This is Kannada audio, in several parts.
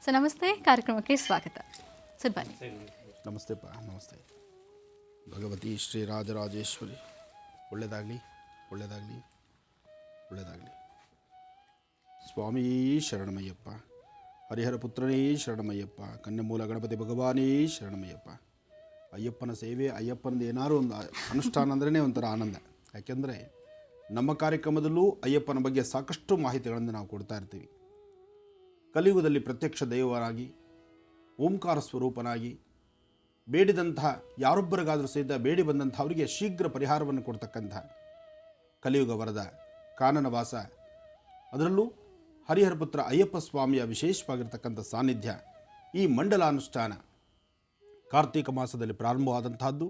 ಸರ್ ನಮಸ್ತೆ, ಕಾರ್ಯಕ್ರಮಕ್ಕೆ ಸ್ವಾಗತ. ಸರ್ ಬನ್ನಿ. ನಮಸ್ತೆಪ್ಪ. ನಮಸ್ತೆ. ಭಗವತಿ ಶ್ರೀ ರಾಜರಾಜೇಶ್ವರಿ ಒಳ್ಳೆಯದಾಗಲಿ, ಒಳ್ಳೆಯದಾಗಲಿ, ಒಳ್ಳೆಯದಾಗಲಿ. ಸ್ವಾಮೀ ಶರಣಮಯ್ಯಪ್ಪ, ಹರಿಹರ ಪುತ್ರನೇ ಶರಣಮಯ್ಯಪ್ಪ, ಕನ್ಯಮೂಲ ಗಣಪತಿ ಭಗವಾನೇ ಶರಣಮಯ್ಯಪ್ಪ. ಅಯ್ಯಪ್ಪನ ಸೇವೆ, ಅಯ್ಯಪ್ಪನದು ಏನಾದ್ರು ಒಂದು ಅನುಷ್ಠಾನ ಅಂದ್ರೇ ಒಂಥರ ಆನಂದ. ಯಾಕೆಂದರೆ ನಮ್ಮ ಕಾರ್ಯಕ್ರಮದಲ್ಲೂ ಅಯ್ಯಪ್ಪನ ಬಗ್ಗೆ ಸಾಕಷ್ಟು ಮಾಹಿತಿಗಳನ್ನು ನಾವು ಕೊಡ್ತಾ ಇರ್ತೀವಿ. ಕಲಿಯುಗದಲ್ಲಿ ಪ್ರತ್ಯಕ್ಷ ದೈವರಾಗಿ, ಓಂಕಾರ ಸ್ವರೂಪನಾಗಿ, ಬೇಡಿದಂತಹ ಯಾರೊಬ್ಬರಿಗಾದರೂ ಸಹಿತ ಬೇಡಿ ಬಂದಂಥವರಿಗೆ ಶೀಘ್ರ ಪರಿಹಾರವನ್ನು ಕೊಡ್ತಕ್ಕಂಥ ಕಲಿಯುಗ ವರದ ಕಾನನವಾಸ, ಅದರಲ್ಲೂ ಹರಿಹರ ಪುತ್ರ ಅಯ್ಯಪ್ಪ ಸ್ವಾಮಿಯ ವಿಶೇಷವಾಗಿರ್ತಕ್ಕಂಥ ಸಾನ್ನಿಧ್ಯ, ಈ ಮಂಡಲಾನುಷ್ಠಾನ ಕಾರ್ತೀಕ ಮಾಸದಲ್ಲಿ ಪ್ರಾರಂಭವಾದಂತಹದ್ದು.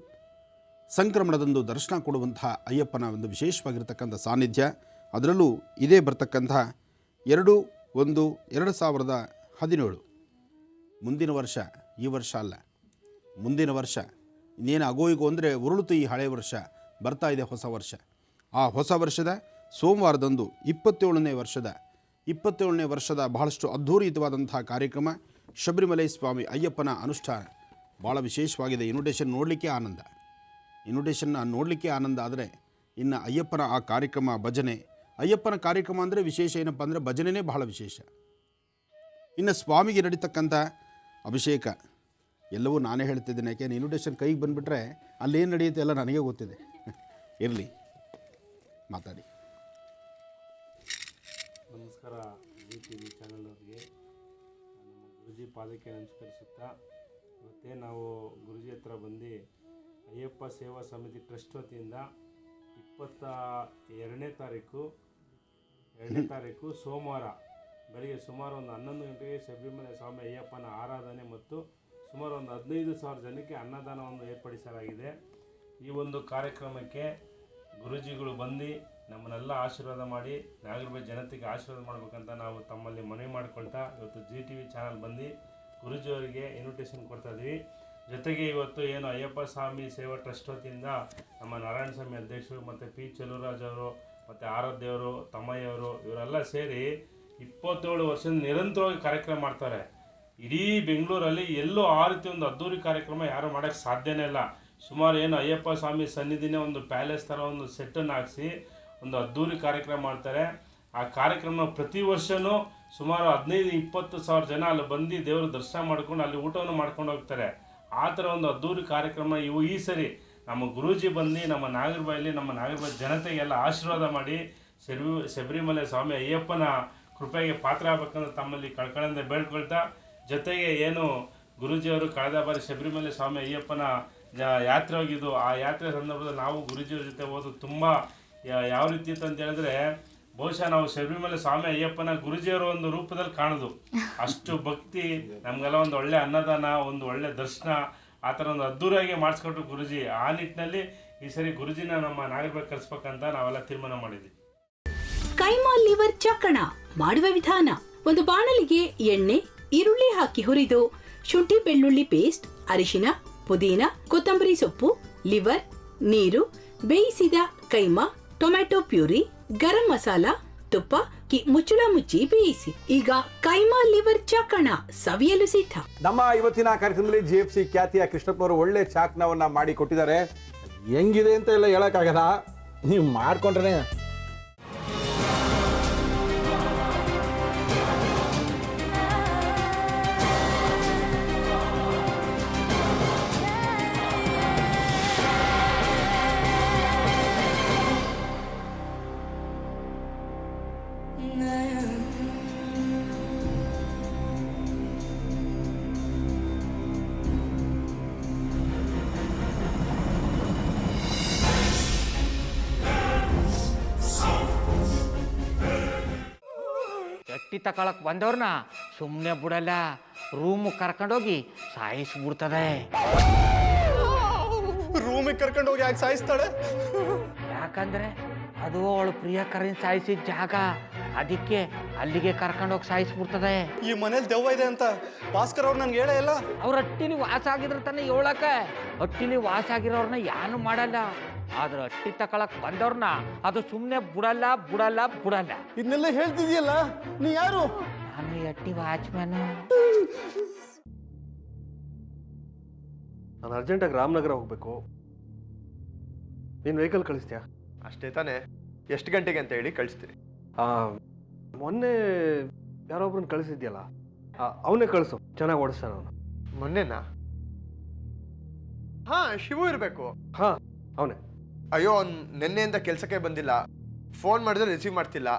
ಸಂಕ್ರಮಣದಂದು ದರ್ಶನ ಕೊಡುವಂತಹ ಅಯ್ಯಪ್ಪನ ಒಂದು ವಿಶೇಷವಾಗಿರ್ತಕ್ಕಂಥ ಸಾನ್ನಿಧ್ಯ, ಅದರಲ್ಲೂ ಇದೇ ಬರ್ತಕ್ಕಂಥ 2/1/2017 ಮುಂದಿನ ವರ್ಷ, ಈ ವರ್ಷ ಅಲ್ಲ, ಮುಂದಿನ ವರ್ಷ ಇನ್ನೇನು ಅಗೋಯಿಗೋ ಅಂದರೆ ಉರುಳುತು ಈ ಹಳೆಯ ವರ್ಷ, ಬರ್ತಾ ಇದೆ ಹೊಸ ವರ್ಷ. ಆ ಹೊಸ ವರ್ಷದ ಸೋಮವಾರದಂದು 27ನೇ ವರ್ಷದ ಬಹಳಷ್ಟು ಅದ್ಧೂರಿತವಾದಂತಹ ಕಾರ್ಯಕ್ರಮ ಶಬರಿಮಲೆ ಸ್ವಾಮಿ ಅಯ್ಯಪ್ಪನ ಅನುಷ್ಠಾನ ಭಾಳ ವಿಶೇಷವಾಗಿದೆ. ಇನ್ವಿಟೇಷನ್ ನೋಡಲಿಕ್ಕೆ ಆನಂದ. ಆದರೆ ಇನ್ನು ಅಯ್ಯಪ್ಪನ ಆ ಕಾರ್ಯಕ್ರಮ, ಭಜನೆ, ಅಯ್ಯಪ್ಪನ ಕಾರ್ಯಕ್ರಮ ಅಂದರೆ ವಿಶೇಷ ಏನಪ್ಪ ಅಂದರೆ ಭಜನೆಯೇ ಬಹಳ ವಿಶೇಷ. ಇನ್ನು ಸ್ವಾಮಿಗೆ ನಡೀತಕ್ಕಂಥ ಅಭಿಷೇಕ ಎಲ್ಲವೂ ನಾನೇ ಹೇಳ್ತಿದ್ದೇನೆ. ಯಾಕೆ ಇನ್ವಿಟೇಷನ್ ಕೈಗೆ ಬಂದುಬಿಟ್ರೆ ಅಲ್ಲೇನು ನಡೆಯುತ್ತೆ ಎಲ್ಲ ನನಗೆ ಗೊತ್ತಿದೆ. ಇರಲಿ, ಮಾತಾಡಿ. ನಮಸ್ಕಾರ GTV ಚಾನಲ್ ಅವರಿಗೆ, ನಮ್ಮ ಗುರುಜಿ ಪಾದಕ್ಕೆ ನಮಸ್ಕರಿಸುತ್ತಾ, ಇವತ್ತೇ ನಾವು ಗುರುಜಿ ಹತ್ರ ಬಂದು ಅಯ್ಯಪ್ಪ ಸೇವಾ ಸಮಿತಿ ಟ್ರಸ್ಟ್ ವತಿಯಿಂದ 22ನೇ ತಾರೀಕು ಸೋಮವಾರ ಬೆಳಗ್ಗೆ ಸುಮಾರು ಒಂದು 11 ಗಂಟೆಗೆ ಶಬರಿಮಲೆ ಸ್ವಾಮಿ ಅಯ್ಯಪ್ಪನ ಆರಾಧನೆ ಮತ್ತು ಸುಮಾರು ಒಂದು 15,000 ಜನಕ್ಕೆ ಅನ್ನದಾನವನ್ನು ಏರ್ಪಡಿಸಲಾಗಿದೆ. ಈ ಒಂದು ಕಾರ್ಯಕ್ರಮಕ್ಕೆ ಗುರುಜಿಗಳು ಬಂದು ನಮ್ಮನ್ನೆಲ್ಲ ಆಶೀರ್ವಾದ ಮಾಡಿ ನಾಗರಿಕ ಜನತೆಗೆ ಆಶೀರ್ವಾದ ಮಾಡಬೇಕಂತ ನಾವು ತಮ್ಮಲ್ಲಿ ಮನವಿ ಮಾಡಿಕೊಳ್ತಾ ಇವತ್ತು GTV ಚಾನಲ್ ಬಂದು ಗುರುಜಿಯವರಿಗೆ ಇನ್ವಿಟೇಷನ್ ಕೊಡ್ತಾ ಇದ್ವಿ. ಜೊತೆಗೆ ಇವತ್ತು ಏನು ಅಯ್ಯಪ್ಪ ಸ್ವಾಮಿ ಸೇವಾ ಟ್ರಸ್ಟ್ ವತಿಯಿಂದ ನಮ್ಮ ನಾರಾಯಣ ಸ್ವಾಮಿ ಅಧ್ಯಕ್ಷರು ಮತ್ತು P. ಚೆಲುವರಾಜ್ ಅವರು ಮತ್ತು ಆರಾಧ್ಯವರು, ತಮ್ಮಯ್ಯವರು, ಇವರೆಲ್ಲ ಸೇರಿ 27 ವರ್ಷದಿಂದ ನಿರಂತರವಾಗಿ ಕಾರ್ಯಕ್ರಮ ಮಾಡ್ತಾರೆ. ಇಡೀ ಬೆಂಗಳೂರಲ್ಲಿ ಎಲ್ಲೂ ಆ ರೀತಿ ಒಂದು ಅದ್ದೂರಿ ಕಾರ್ಯಕ್ರಮ ಯಾರು ಮಾಡೋಕ್ಕೆ ಸಾಧ್ಯನೇ ಇಲ್ಲ. ಸುಮಾರು ಏನು ಅಯ್ಯಪ್ಪ ಸ್ವಾಮಿ ಸನ್ನಿಧಿನೇ ಒಂದು ಪ್ಯಾಲೇಸ್ ಥರ ಒಂದು ಸೆಟ್ಟನ್ನು ಹಾಕಿಸಿ ಒಂದು ಅದ್ದೂರಿ ಕಾರ್ಯಕ್ರಮ ಮಾಡ್ತಾರೆ. ಆ ಕಾರ್ಯಕ್ರಮ ಪ್ರತಿ ವರ್ಷವೂ ಸುಮಾರು 15-20 ಸಾವಿರ ಜನ ಅಲ್ಲಿ ಬಂದು ದೇವರ ದರ್ಶನ ಮಾಡ್ಕೊಂಡು ಅಲ್ಲಿ ಊಟವನ್ನು ಮಾಡ್ಕೊಂಡು ಹೋಗ್ತಾರೆ. ಆ ಥರ ಒಂದು ಅದ್ದೂರಿ ಕಾರ್ಯಕ್ರಮ ಈ ಸರಿ ನಮ್ಮ ಗುರೂಜಿ ಬಂದು ನಮ್ಮ ನಾಗರಬಾಯಲ್ಲಿ ನಮ್ಮ ನಾಗರಬಾಯಿ ಜನತೆಗೆಲ್ಲ ಆಶೀರ್ವಾದ ಮಾಡಿ ಶಬರಿಮಲೆ ಸ್ವಾಮಿ ಅಯ್ಯಪ್ಪನ ಕೃಪೆಗೆ ಪಾತ್ರ ಆಗಬೇಕಂತ ತಮ್ಮಲ್ಲಿ ಕಳ್ಕಳಿಂದ ಬೇಡ್ಕೊಳ್ತಾ, ಜೊತೆಗೆ ಏನು ಗುರೂಜಿಯವರು ಕಳೆದ ಬಾರಿ ಶಬರಿಮಲೆ ಸ್ವಾಮಿ ಅಯ್ಯಪ್ಪನ ಯಾತ್ರೆ ಹೋಗಿದ್ದು, ಆ ಯಾತ್ರೆ ಸಂದರ್ಭದಲ್ಲಿ ನಾವು ಗುರೂಜಿಯವ್ರ ಜೊತೆ ಹೋದು ತುಂಬ ಯಾವ ರೀತಿ ಇತ್ತು ಅಂತ ಹೇಳಿದ್ರೆ, ಬಹುಶಃ ನಾವು ಶಬರಿಮಲೆ ಸ್ವಾಮಿ ಅಯ್ಯಪ್ಪನ ಗುರುಜಿಯವರ ಒಂದು ರೂಪದಲ್ಲಿ ಕಾಣೋದು. ಅಷ್ಟು ಭಕ್ತಿ, ನಮಗೆಲ್ಲ ಒಂದು ಒಳ್ಳೆ ಅನ್ನದಾನ, ಒಂದು ಒಳ್ಳೆ ದರ್ಶನ, ಆ ಥರ ಒಂದು ಅದ್ದೂರಿಯಾಗಿ ಮಾಡಿಸ್ಕೊಟ್ರು ಗುರುಜಿ. ಆ ನಿಟ್ಟಿನಲ್ಲಿ ಈ ಸರಿ ಗುರುಜಿನ ನಮ್ಮ ನಾಗರಬಾಯಿ ಕರೆಸ್ಬೇಕಂತ ನಾವೆಲ್ಲ ತೀರ್ಮಾನ ಮಾಡಿದ್ವಿ. ಕೈಮಾ ಲಿವರ್ ಚಕ್ಕಣ ಮಾಡುವ ವಿಧಾನ: ಒಂದು ಬಾಣಲಿಗೆ ಎಣ್ಣೆ, ಈರುಳ್ಳಿ ಹಾಕಿ ಹುರಿದು ಶುಂಠಿ ಬೆಳ್ಳುಳ್ಳಿ ಪೇಸ್ಟ್, ಅರಿಶಿನ, ಪುದೀನ, ಕೊತ್ತಂಬರಿ ಸೊಪ್ಪು, ಲಿವರ್, ನೀರು, ಬೇಯಿಸಿದ ಕೈಮಾ, ಟೊಮ್ಯಾಟೊ ಪ್ಯೂರಿ, ಗರಂ ಮಸಾಲ, ತುಪ್ಪ ಮುಚ್ಚಳ ಮುಚ್ಚಿ ಬೇಯಿಸಿ. ಈಗ ಕೈಮಾ ಲಿವರ್ ಚಾಕಣ ಸವಿಯಲು ಸಿದ್ಧ. ನಮ್ಮ ಇವತ್ತಿನ ಕಾರ್ಯಕ್ರಮದಲ್ಲಿ GFC ಖ್ಯಾತಿಯ ಕೃಷ್ಣಪ್ಪನವರು ಒಳ್ಳೆ ಚಾಕ್ನವನ್ನ ಮಾಡಿ ಕೊಟ್ಟಿದ್ದಾರೆ. ಹೆಂಗಿದೆ ಅಂತ ಎಲ್ಲ ಹೇಳಕ್ಕಾಗಲ್ಲ, ನೀವು ಮಾಡ್ಕೊಂಡ್ರೆ. ಗಟ್ಟಿ ತಕೊಳಕ್ ಬಂದವ್ರನ್ನ ಸುಮ್ಮನೆ ಬಿಡಲ್ಲ, ರೂಮ್ ಕರ್ಕೊಂಡೋಗಿ ಸಾಯಿಸ್ಬಿಡ್ತದೆ. ರೂಮಿಗೆ ಕರ್ಕೊಂಡೋಗಿ ಯಾಕೆ ಸಾಯಿಸ್ತಾಳೆ? ಯಾಕಂದ್ರೆ ಅದು ಅವಳು ಪ್ರಿಯಕರನ್ ಸಾಯಿಸಿದ ಜಾಗ, ಅದಕ್ಕೆ ಅಲ್ಲಿಗೆ ಕರ್ಕೊಂಡೋಗಿ ಸಾಯಿಸ್ಬಿಡ್ತದೆ. ಈ ಮನೇಲಿ ದೆವ್ವ ಇದೆ ಅಂತ ಭಾಸ್ಕರ್ ಅವ್ರು ನನ್ಗೆ ಹೇಳೇ ಇಲ್ಲ. ಅವ್ರ ಹಟ್ಟಿಲಿ ವಾಸ ಆಗಿದ್ರ ತಾನೆ ಹೇಳಕ. ಹಟ್ಟಿಲಿ ವಾಸ ಆಗಿರೋರ್ನ ಏನು ಮಾಡಲ್ಲ, ಆದ್ರೆ ಹಟ್ಟಿ ತಕೊಳಕ್ ಬಂದವ್ರನ್ನ ಅದು ಸುಮ್ಮನೆ ಬಿಡಲ್ಲ. ಇದನ್ನೆಲ್ಲ ಹೇಳ್ತಿದ್ಯಲ್ಲ, ನೀ ಯಾರು? ನಾನು ಈ ಅಟ್ಟಿ ವಾಚ್ಮ್ಯಾನು. ನಾನು ಅರ್ಜೆಂಟಾಗಿ ರಾಮನಗರ ಹೋಗ್ಬೇಕು. ನೀನು ವೆಹಿಕಲ್ ಕಳಿಸ್ತೀಯಾ? ಅಷ್ಟೇ ತಾನೇ? ಎಷ್ಟು ಗಂಟೆಗೆ ಅಂತ ಹೇಳಿ ಕಳಿಸ್ತೀನಿ. ಮೊನ್ನೆ ಯಾರೊಬ್ರನ್ನ ಕಳಿಸಿದ್ಯಲ್ಲ, ಅವನೇ ಕಳಿಸು, ಚೆನ್ನಾಗಿ ಓಡಿಸ್ತಾನೆ ಅವನು. ಮೊನ್ನೆನಾ? ಹಾ, ಶಿವು ಇರಬೇಕು. ಹಾಂ, ಅವನೇ. ಅಯ್ಯೋ, ಅವ್ನು ನಿನ್ನೆಯಿಂದ ಕೆಲಸಕ್ಕೆ ಬಂದಿಲ್ಲ. ಫೋನ್ ಮಾಡಿದ್ರೆ ರಿಸೀವ್ ಮಾಡ್ತಿಲ್ಲ.